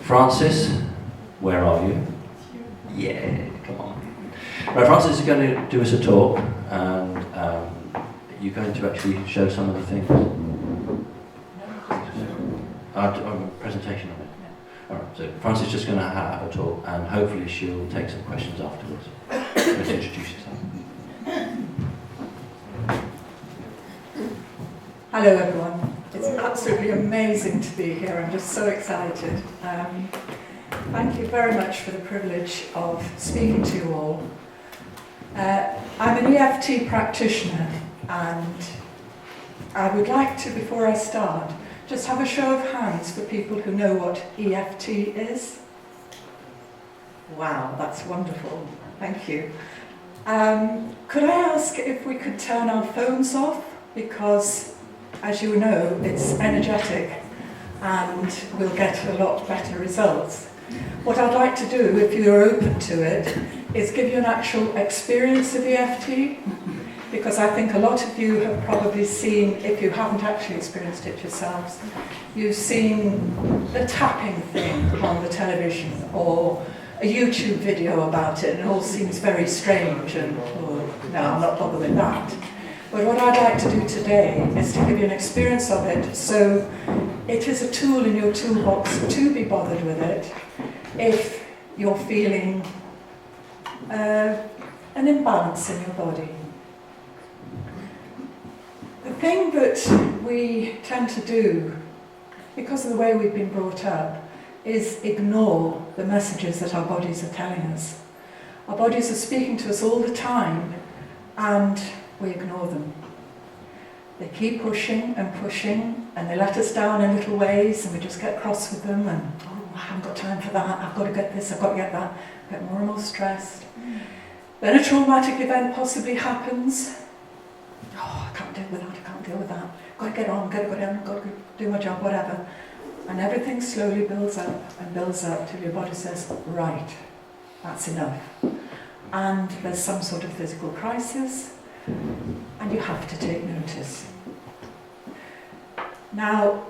Francis, where are you? Yeah, come on. Right, Francis is going to do us a talk, and you're going to actually show some of the things. Presentation of it. Alright, so Francis is just going to have a talk, and hopefully she'll take some questions afterwards. Let's introduce yourself. Hello everyone. It's absolutely amazing to be here. I'm just so excited. Thank you very much for the privilege of speaking to you all. I'm an EFT practitioner, and I would like to, before I start, just have a show of hands for people who know what EFT is. Wow, that's wonderful. Thank you. Could I ask if we could turn our phones off? Because, as you know, it's energetic and we'll get a lot better results. What I'd like to do, if you're open to it, is give you an actual experience of EFT, because I think a lot of you have probably seen, if you haven't actually experienced it yourselves, you've seen the tapping thing on the television or a YouTube video about it, and it all seems very strange, and no, I'm not bothered with that. But what I'd like to do today is to give you an experience of it, so it is a tool in your toolbox to be bothered with it if you're feeling an imbalance in your body. The thing that we tend to do, because of the way we've been brought up, is ignore the messages that our bodies are telling us. Our bodies are speaking to us all the time, and we ignore them. They keep pushing and pushing, and they let us down in little ways, and we just get cross with them, and I haven't got time for that, I've got to get this, I've got to get that, get more and more stressed. Then a traumatic event possibly happens. Oh, I can't deal with that, I can't deal with that. Got to get on, got to go down, got to do my job, whatever. And everything slowly builds up and builds up till your body says, right, that's enough. And there's some sort of physical crisis, and you have to take notice. Now,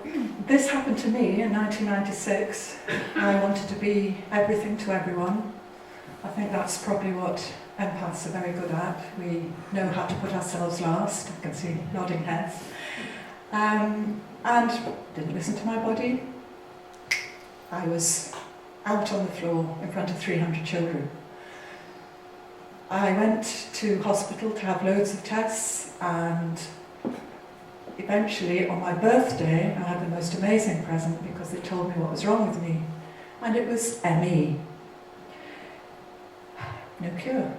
this happened to me in 1996. I wanted to be everything to everyone. I think that's probably what empaths are very good at. We know how to put ourselves last. I can see nodding heads. And didn't listen to my body. I was out on the floor in front of 300 children. I went to hospital to have loads of tests, and eventually on my birthday I had the most amazing present, because they told me what was wrong with me, and it was ME. No cure.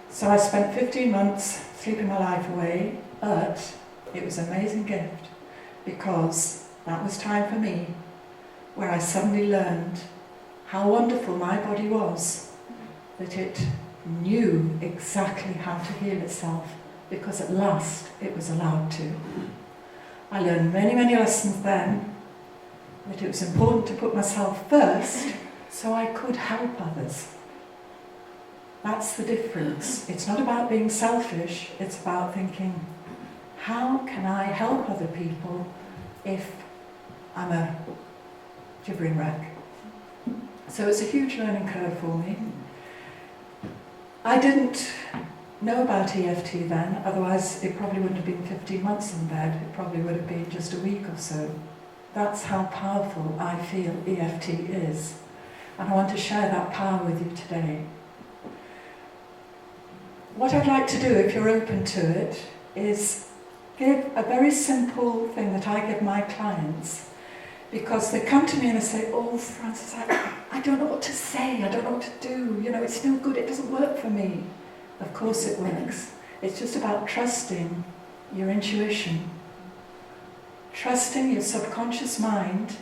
So I spent 15 months sleeping my life away, but it was an amazing gift, because that was time for me where I suddenly learned how wonderful my body was, that it knew exactly how to heal itself, because at last it was allowed to. I learned many, many lessons then, that it was important to put myself first so I could help others. That's the difference. It's not about being selfish, it's about thinking, how can I help other people if I'm a gibbering wreck? So it's a huge learning curve for me. I didn't know about EFT then, otherwise it probably wouldn't have been 15 months in bed, it probably would have been just a week or so. That's how powerful I feel EFT is, and I want to share that power with you today. What I'd like to do, if you're open to it, is give a very simple thing that I give my clients, because they come to me and they say, oh Francis, I don't know what to say, I don't know what to do, you know, it's no good, it doesn't work for me. Of course it works. It's just about trusting your intuition, trusting your subconscious mind.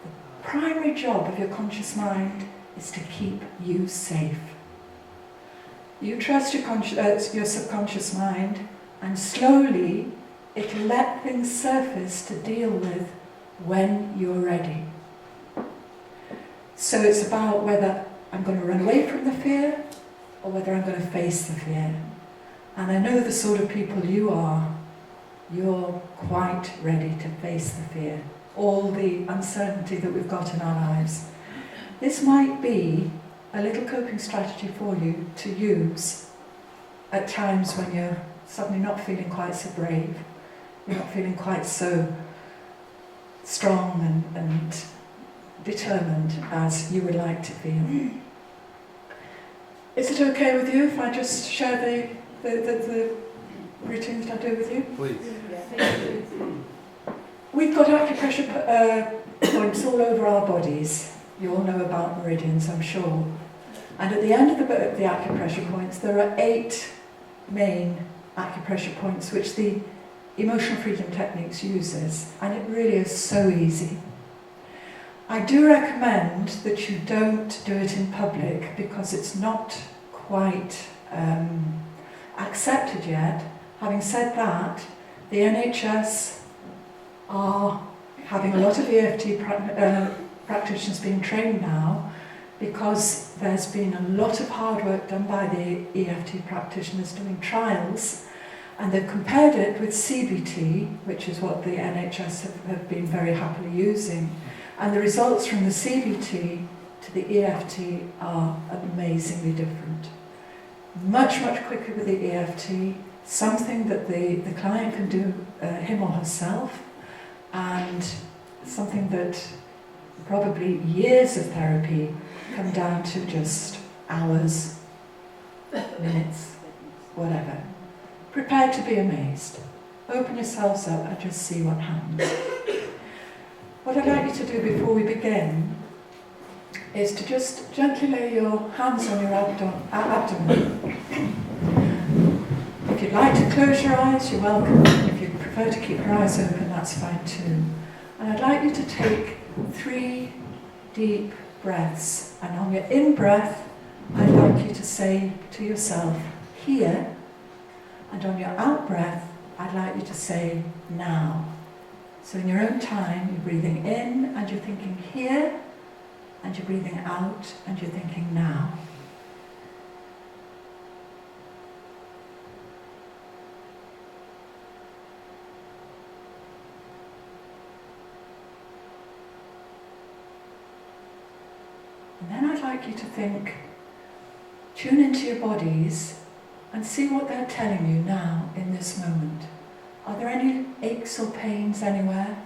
The primary job of your conscious mind is to keep you safe. You trust your subconscious mind, and slowly it'll let things surface to deal with when you're ready. So it's about whether I'm going to run away from the fear or whether I'm going to face the fear. And I know the sort of people you are. You're quite ready to face the fear. all the uncertainty that we've got in our lives. This might be a little coping strategy for you to use at times when you're suddenly not feeling quite so brave, you're not feeling quite so strong and determined as you would like to feel. Is it okay with you if I just share the routines that I do with you? Please. We've got acupressure points all over our bodies. You all know about meridians, I'm sure. And at the end of the acupressure points, there are 8 main acupressure points which the Emotional Freedom Techniques uses, and it really is so easy. I do recommend that you don't do it in public because it's not quite accepted yet. Having said that, the NHS are having a lot of EFT practitioners being trained now because there's been a lot of hard work done by the EFT practitioners doing trials, and they've compared it with CBT, which is what the NHS have been very happily using. And the results from the CBT to the EFT are amazingly different. Much, much quicker with the EFT, something that the client can do him or herself, and something that probably years of therapy come down to just hours, minutes, whatever. Prepare to be amazed. Open yourselves up and just see what happens. What I'd like you to do before we begin is to just gently lay your hands on your abdomen. If you'd like to close your eyes, you're welcome. If you prefer to keep your eyes open, that's fine too. And I'd like you to take 3 deep breaths. And on your in-breath, I'd like you to say to yourself, here. And on your out-breath, I'd like you to say, now. So in your own time, you're breathing in and you're thinking here, and you're breathing out and you're thinking now. And then I'd like you to think, tune into your bodies and see what they're telling you now in this moment. Are there any aches or pains anywhere?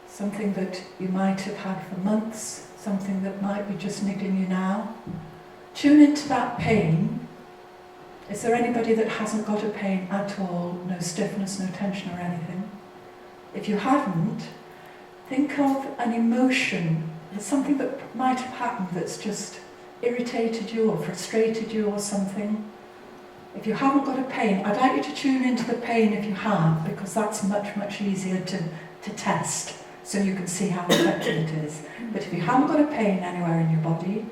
Something that you might have had for months, something that might be just niggling you now? Tune into that pain. Is there anybody that hasn't got a pain at all? No stiffness, no tension or anything? If you haven't, think of an emotion, something that might have happened that's just irritated you or frustrated you or something. If you haven't got a pain, I'd like you to tune into the pain if you have, because that's much, much easier to test, so you can see how effective it is. But if you haven't got a pain anywhere in your body,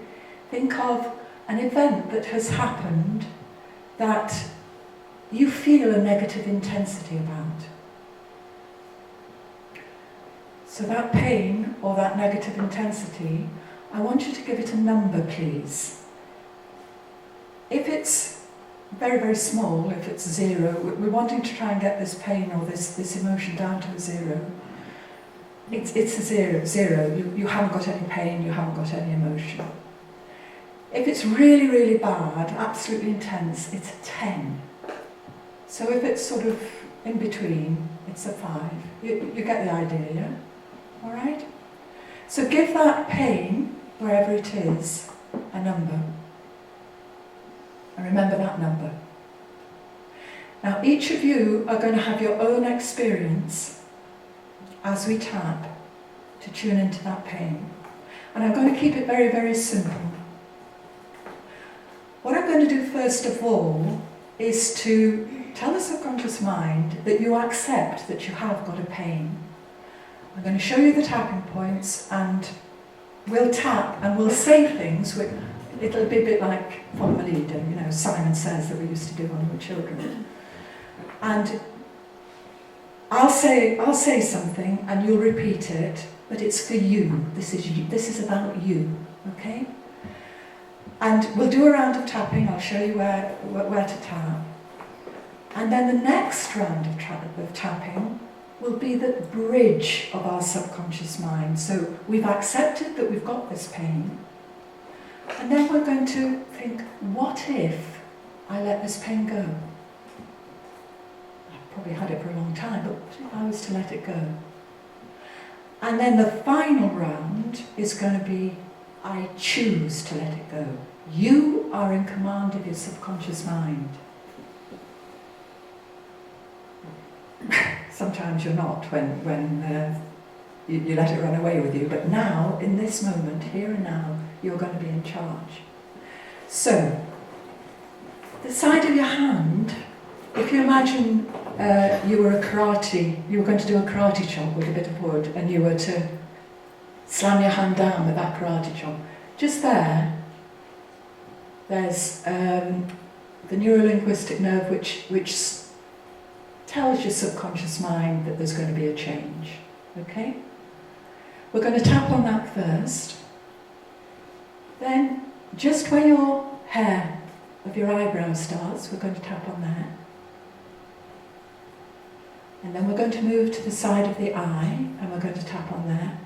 think of an event that has happened that you feel a negative intensity about. So that pain or that negative intensity, I want you to give it a number, please. If it's very, very small, if it's 0, we're wanting to try and get this pain or this emotion down to a 0. It's a 0. You haven't got any pain, you haven't got any emotion. If it's really, really bad, absolutely intense, it's a 10. So if it's sort of in between, it's a 5. You get the idea, yeah? All right? So give that pain, wherever it is, a number. And remember that number. Now each of you are going to have your own experience as we tap to tune into that pain. And I'm going to keep it very, very simple. What I'm going to do first of all is to tell the subconscious mind that you accept that you have got a pain. I'm going to show you the tapping points and we'll tap and we'll say things which it'll be a bit like follow the leader, you know, Simon Says that we used to do when we were children. And I'll say something and you'll repeat it, but it's for you. This is about you, okay? And we'll do a round of tapping. I'll show you where to tap. And then the next round of tapping, will be the bridge of our subconscious mind. So we've accepted that we've got this pain, and then we're going to think, what if I let this pain go? I've probably had it for a long time, but what if I was to let it go? And then the final round is going to be, I choose to let it go. You are in command of your subconscious mind. Sometimes you're not when you let it run away with you, but now, in this moment, here and now, you're going to be in charge. So, the side of your hand, if you imagine you were going to do a karate chop with a bit of wood, and you were to slam your hand down with that karate chop, just there's the neurolinguistic nerve which tells your subconscious mind that there's going to be a change. Okay? We're going to tap on that first. Then, just where your hair of your eyebrow starts, we're going to tap on there. And then we're going to move to the side of the eye, and we're going to tap on there.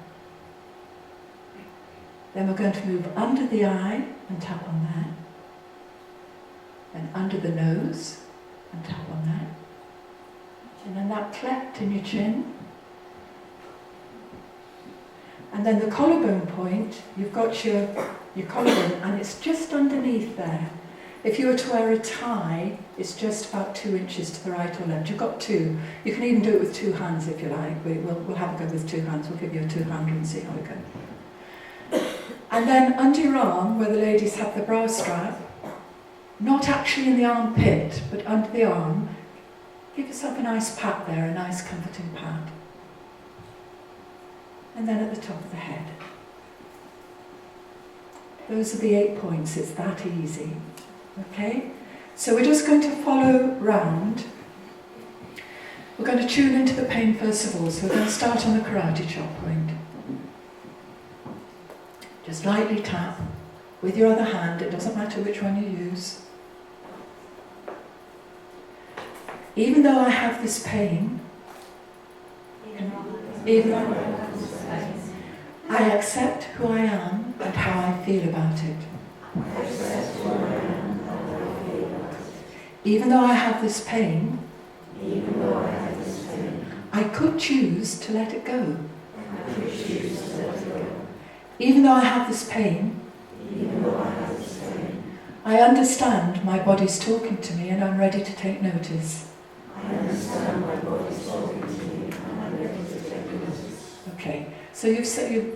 Then we're going to move under the eye and tap on there. And under the nose and tap on there. And then that cleft in your chin. And then the collarbone point, you've got your collarbone, and it's just underneath there. If you were to wear a tie, it's just about 2 inches to the right or left. You've got 2. You can even do it with 2 hands if you like. We'll have a go with 2 hands. We'll give you a 2-hander and see how it goes. And then under your arm, where the ladies have the bra strap, not actually in the armpit, but under the arm, give yourself a nice pat there, a nice comforting pat. And then at the top of the head. Those are the 8 points, it's that easy. Okay? So we're just going to follow round. We're going to tune into the pain first of all, so we're going to start on the karate chop point. Just lightly tap with your other hand, it doesn't matter which one you use. Even though I have this pain, I accept who I am and how I feel about it. Even though I have this pain, I could choose to let it go. Even though I have this pain, I understand my body's talking to me and I'm ready to take notice. Okay, so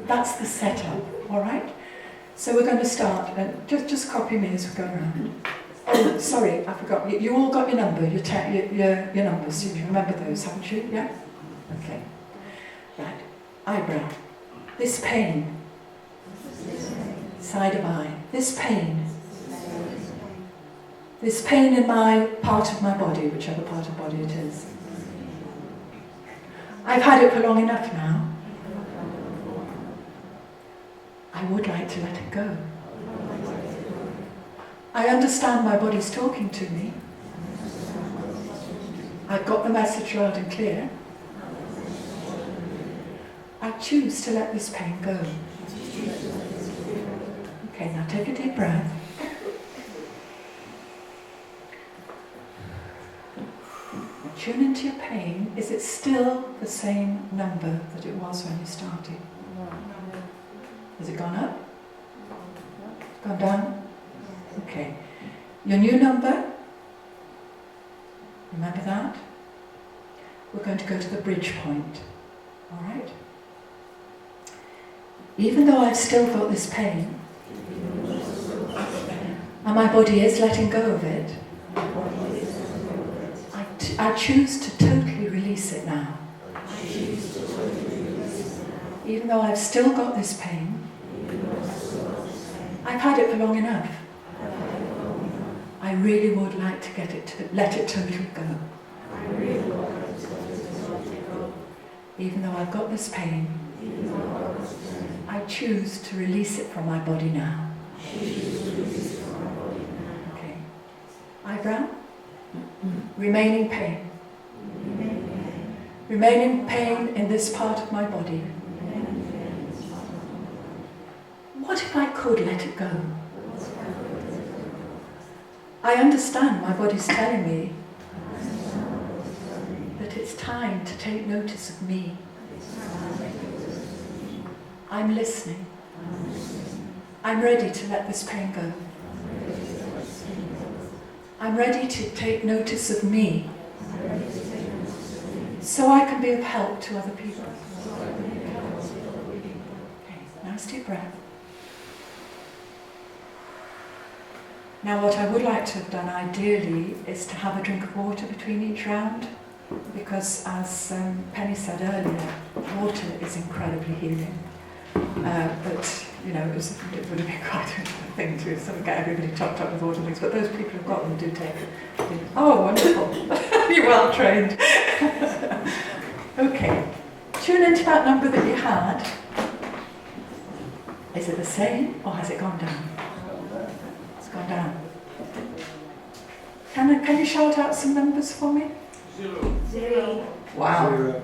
that's the setup, all right? So we're going to start, and just copy me as we go around. Oh, sorry, I forgot. You all got your number, your numbers. You remember those, haven't you? Yeah? Okay. Right. Eyebrow. This pain. Side of eye. This pain. This pain in my part of my body, whichever part of body it is. I've had it for long enough now. I would like to let it go. I understand my body's talking to me. I've got the message loud and clear. I choose to let this pain go. Okay, now take a deep breath. Tune into your pain. Is it still the same number that it was when you started? Has it gone up? Gone down? Okay. Your new number, remember that? We're going to go to the bridge point. Alright? Even though I've still got this pain, and my body is letting go of it, I choose to totally release it now. Even though I've still got this pain, I've had it for long enough. I really would like to let it totally go. Even though I've got this pain, I choose to release it from my body now. Okay. Eyebrow. Remaining pain. Remaining pain in this part of my body. What if I could let it go? I understand my body's telling me that it's time to take notice of me. I'm listening. I'm ready to let this pain go. I'm ready to take notice of me so I can be of help to other people. Okay, nice deep breath. Now what I would like to have done ideally is to have a drink of water between each round, because as Penny said earlier, water is incredibly healing. But you know, it would have been quite a thing to sort of get everybody topped up with water things, but those people who've got them do take it. Oh, wonderful. You're well trained. Okay, tune into that number that you had. Is it the same or has it gone down? It's gone down. Can you shout out some numbers for me? 0. Wow.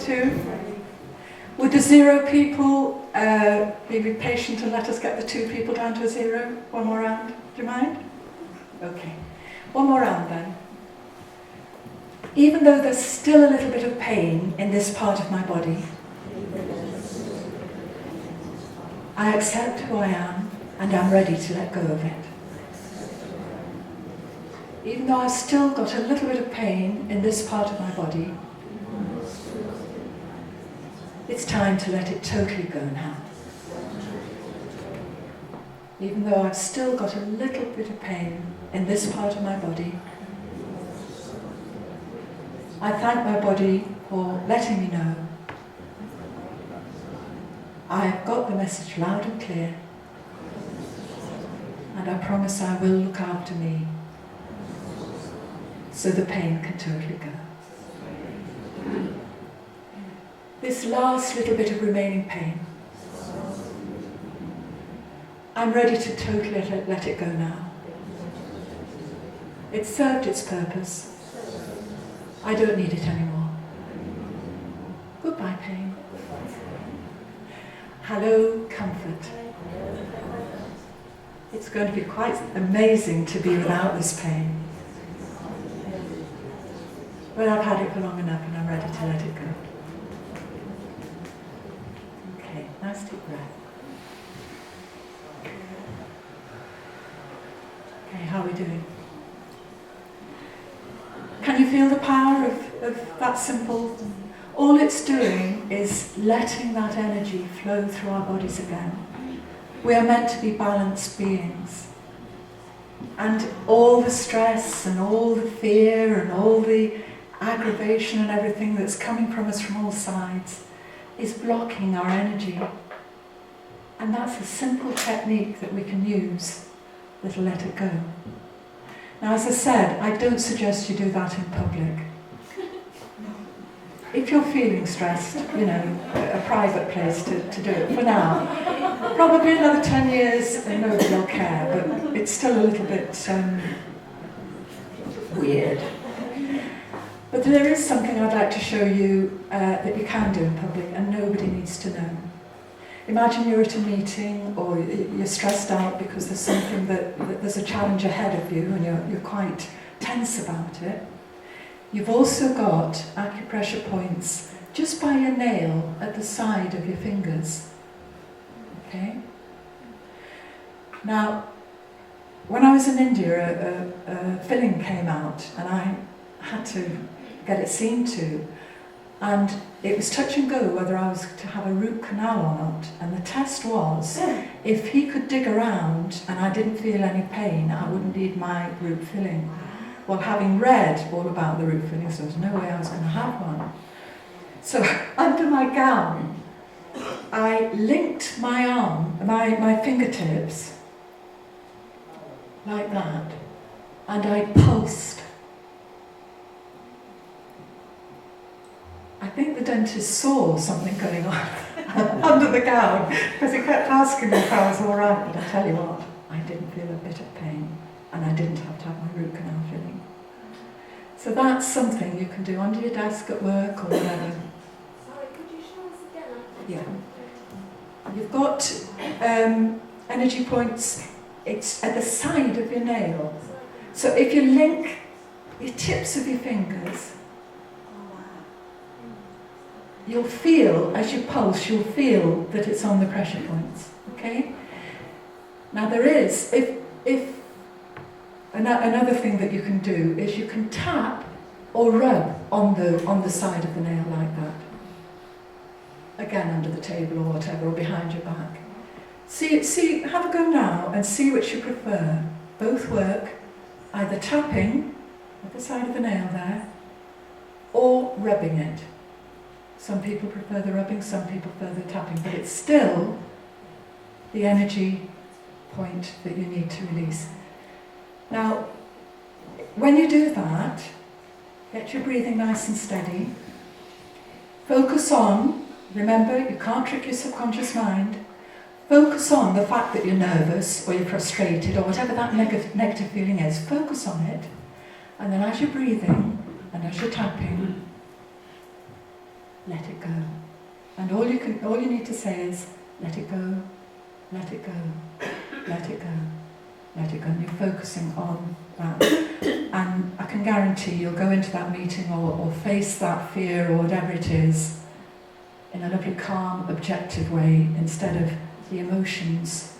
2. Would the 0 people be patient and let us get the 2 people down to a 0? One more round. Do you mind? Okay. One more round then. Even though there's still a little bit of pain in this part of my body, I accept who I am and I'm ready to let go of it. Even though I've still got a little bit of pain in this part of my body, it's time to let it totally go now. Even though I've still got a little bit of pain in this part of my body, I thank my body for letting me know I've got the message loud and clear, and I promise I will look after me so the pain can totally go. This last little bit of remaining pain, I'm ready to totally let it go now. It's served its purpose. I don't need it anymore. Goodbye, pain. Hello, comfort. It's going to be quite amazing to be without this pain. But I've had it for long enough and I'm ready to let it go. Okay, nice deep breath. Okay, how are we doing? Can you feel the power of that simple? All it's doing is letting that energy flow through our bodies again. We are meant to be balanced beings. And all the stress and all the fear and all the aggravation and everything that's coming from us from all sides is blocking our energy. And that's a simple technique that we can use that'll let it go. Now, as I said, I don't suggest you do that in public. If you're feeling stressed, you know, a private place to do it for now. Probably another 10 years and nobody will care, but it's still a little bit weird. But there is something I'd like to show you that you can do in public and nobody needs to know. Imagine you're at a meeting or you're stressed out because there's something that there's a challenge ahead of you and you're quite tense about it. You've also got acupressure points just by your nail at the side of your fingers. Okay? Now, when I was in India, a filling came out and I had to get it seen to. And it was touch and go whether I was to have a root canal or not. And the test was, if he could dig around and I didn't feel any pain, I wouldn't need my root filling. Well, having read all about the root fillings, there was no way I was going to have one. So under my gown, I linked my arm, my fingertips, like that, and I pulsed. I think the dentist saw something going on under the gown, because he kept asking me if I was all right, but I tell you what, I didn't feel a bit of pain, and I didn't have to have my root canal filling. So that's something you can do under your desk at work or whatever. Sorry, could you show us again? Yeah. You've got energy points, it's at the side of your nail. So if you link your tips of your fingers, you'll feel, as you pulse, you'll feel that it's on the pressure points, okay? Now there is, if another thing that you can do is you can tap or rub on the side of the nail like that. Again, under the table or whatever, or behind your back. See, have a go now and see which you prefer. Both work, either tapping at the side of the nail there, or rubbing it. Some people prefer the rubbing, some people prefer the tapping, but it's still the energy point that you need to release. Now, when you do that, get your breathing nice and steady. Focus on, remember, you can't trick your subconscious mind. Focus on the fact that you're nervous or you're frustrated or whatever that negative feeling is. Focus on it. And then as you're breathing and as you're tapping, let it go. And all you need to say is, let it go, let it go, let it go, let it go. And you're focusing on that. And I can guarantee you'll go into that meeting or face that fear or whatever it is in a lovely, calm, objective way instead of the emotions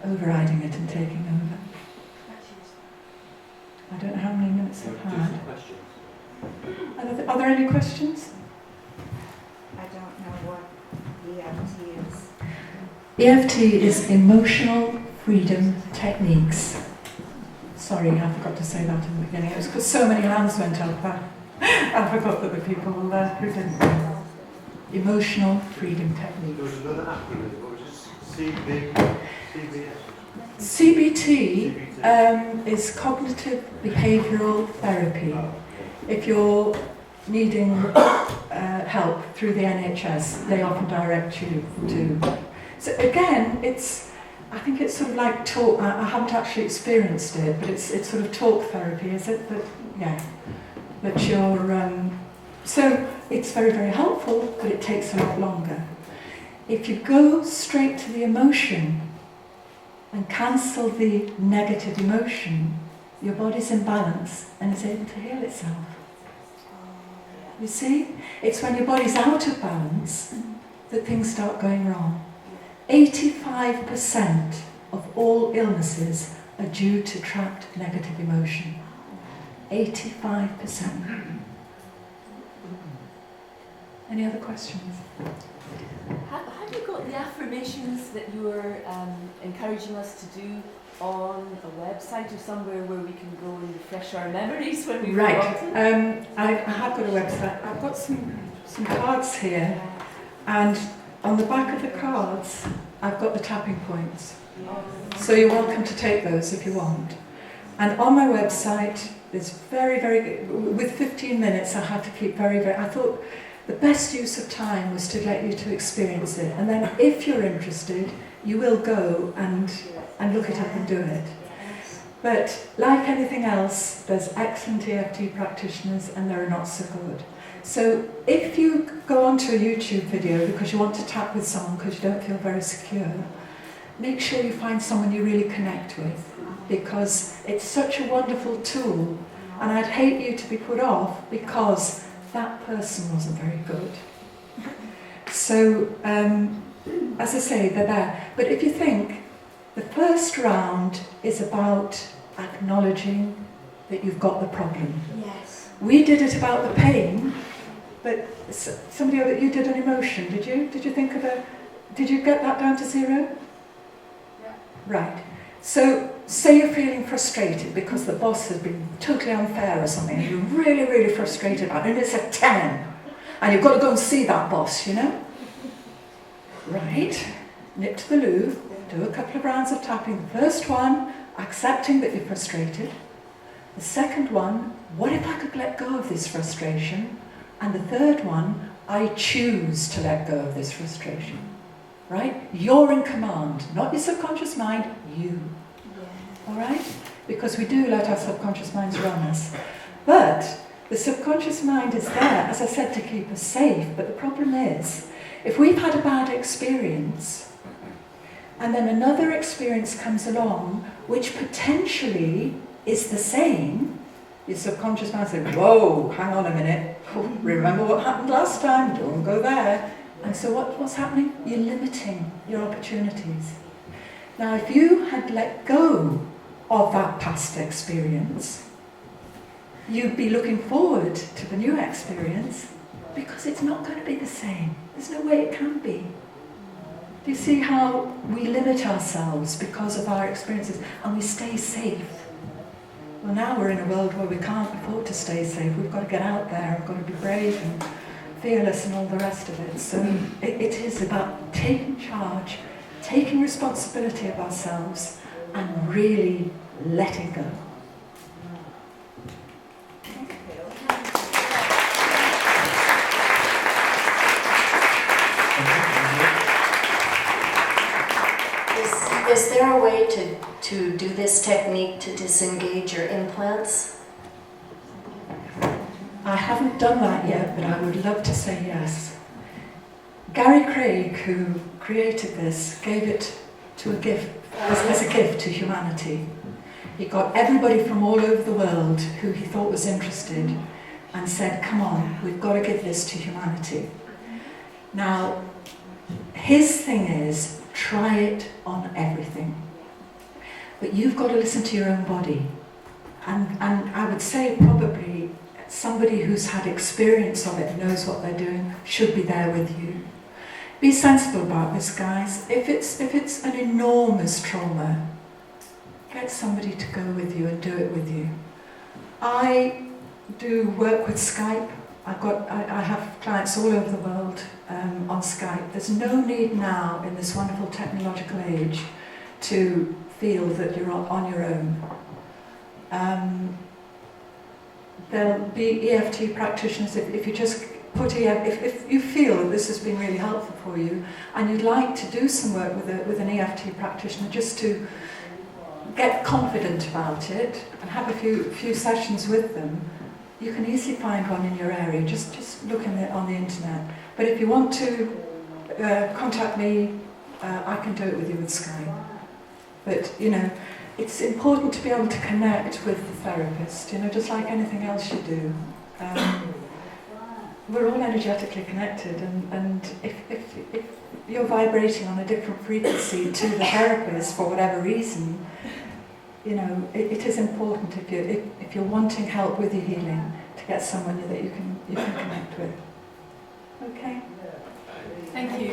overriding it and taking over. I don't know how many minutes I've had. Are there any questions? I don't know what EFT is. EFT is Emotional Freedom Techniques. Sorry, I forgot to say that in the beginning. It was because so many hands went up. I forgot that the people who didn't know. Emotional Freedom Techniques. There was another acronym. What was it? CBT is cognitive behavioural therapy. If you're needing help through the NHS, they often direct you to. So again, I think it's sort of like talk. I haven't actually experienced it, but it's sort of talk therapy, is it? That yeah, that you're. So it's very, very helpful, but it takes a lot longer. If you go straight to the emotion and cancel the negative emotion, your body's in balance and is able to heal itself. You see? It's when your body's out of balance that things start going wrong. 85% of all illnesses are due to trapped negative emotion. 85%. Any other questions? Have you got the affirmations that you were encouraging us to do on a website or somewhere where we can go and refresh our memories when we Right. I have got a website. I've got some cards here, and on the back of the cards, I've got the tapping points. So you're welcome to take those if you want. And on my website, there's very, very, with 15 minutes, I had to keep I thought the best use of time was to get you to experience it. And then if you're interested, you will go and look it up and do it. But like anything else, there's excellent EFT practitioners and there are not so good. So if you go onto a YouTube video because you want to tap with someone because you don't feel very secure, make sure you find someone you really connect with, because it's such a wonderful tool, and I'd hate you to be put off because that person wasn't very good. So, as I say, they're there. But if you think, the first round is about acknowledging that you've got the problem. Yes. We did it about the pain, but somebody, you did an emotion, did you? Did you think of did you get that down to 0? Yeah. Right. So, say you're feeling frustrated because the boss has been totally unfair or something, and you're really, really frustrated about it, and it's a 10, and you've got to go and see that boss, you know? Right. Nip to the loo, do a couple of rounds of tapping. The first one, accepting that you're frustrated. The second one, what if I could let go of this frustration? And the third one, I choose to let go of this frustration. Right? You're in command, not your subconscious mind, you. Yeah. All right? Because we do let our subconscious minds run us. But the subconscious mind is there, as I said, to keep us safe. But the problem is, if we've had a bad experience, and then another experience comes along, which potentially is the same, your subconscious mind says, whoa, hang on a minute, remember what happened last time, don't go there. And so what's happening? You're limiting your opportunities. Now, if you had let go of that past experience, you'd be looking forward to the new experience, because it's not going to be the same. There's no way it can be. Do you see how we limit ourselves because of our experiences and we stay safe? Well, now we're in a world where we can't afford to stay safe. We've got to get out there, we've got to be brave and fearless and all the rest of it. So it is about taking charge, taking responsibility of ourselves and really letting go. Is there a way to do this technique to disengage your implants? I haven't done that yet, but I would love to say yes. Gary Craig, who created this, gave it to a gift, as a gift to humanity. He got everybody from all over the world who he thought was interested and said, come on, we've got to give this to humanity. Now, his thing is, try it on everything. But you've got to listen to your own body. And I would say probably somebody who's had experience of it, knows what they're doing, should be there with you. Be sensible about this, guys. If it's an enormous trauma, get somebody to go with you and do it with you. I do work with Skype. I have clients all over the world on Skype. There's no need now in this wonderful technological age to feel that you're on your own. There'll be EFT practitioners if you just put if you feel that this has been really helpful for you and you'd like to do some work with an EFT practitioner just to get confident about it and have a few sessions with them, you can easily find one in your area. Just look on the internet. But if you want to contact me, I can do it with you with Skype. But it's important to be able to connect with the therapist. Just like anything else you do. We're all energetically connected, and if you're vibrating on a different frequency to the therapist for whatever reason, it is important if you're wanting help with your healing to get someone that you can connect with. Okay. Thank you.